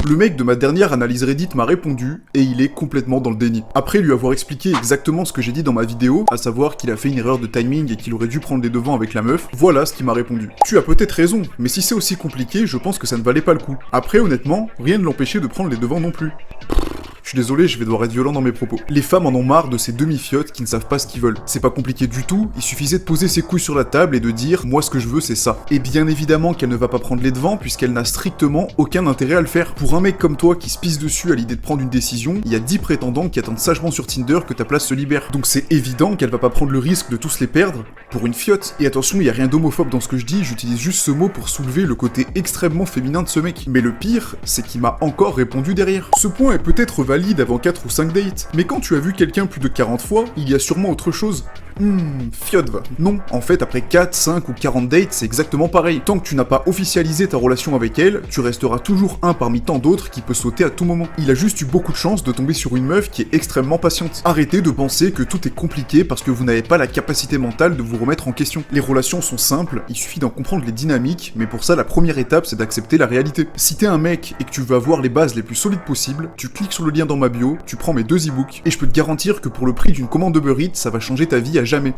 Le mec de ma dernière analyse Reddit m'a répondu, et il est complètement dans le déni. Après lui avoir expliqué exactement ce que j'ai dit dans ma vidéo, à savoir qu'il a fait une erreur de timing et qu'il aurait dû prendre les devants avec la meuf, voilà ce qu'il m'a répondu. Tu as peut-être raison, mais si c'est aussi compliqué, je pense que ça ne valait pas le coup. Après, honnêtement, rien ne l'empêchait de prendre les devants non plus. Je suis désolé, je vais devoir être violent dans mes propos. Les femmes en ont marre de ces demi-fiottes qui ne savent pas ce qu'ils veulent. C'est pas compliqué du tout, il suffisait de poser ses couilles sur la table et de dire « moi ce que je veux c'est ça ». Et bien évidemment qu'elle ne va pas prendre les devants puisqu'elle n'a strictement aucun intérêt à le faire. Pour un mec comme toi qui se pisse dessus à l'idée de prendre une décision, il y a 10 prétendants qui attendent sagement sur Tinder que ta place se libère. Donc c'est évident qu'elle va pas prendre le risque de tous les perdre pour une fiotte. Et attention, il y a rien d'homophobe dans ce que je dis, j'utilise juste ce mot pour soulever le côté extrêmement féminin de ce mec. Mais le pire, c'est qu'il m'a encore répondu derrière. Ce point est peut-être valide avant 4 ou 5 dates, mais quand tu as vu quelqu'un plus de 40 fois, il y a sûrement autre chose. Fiotte va. Non, en fait, après 4, 5 ou 40 dates, c'est exactement pareil. Tant que tu n'as pas officialisé ta relation avec elle, tu resteras toujours un parmi tant d'autres qui peut sauter à tout moment. Il a juste eu beaucoup de chance de tomber sur une meuf qui est extrêmement patiente. Arrêtez de penser que tout est compliqué parce que vous n'avez pas la capacité mentale de vous remettre en question. Les relations sont simples, il suffit d'en comprendre les dynamiques, mais pour ça, la première étape, c'est d'accepter la réalité. Si t'es un mec et que tu veux avoir les bases les plus solides possibles, tu cliques sur le lien dans ma bio, tu prends mes 2 e-books, et je peux te garantir que pour le prix d'une commande Uber Eats, ça va changer ta vie à jamais.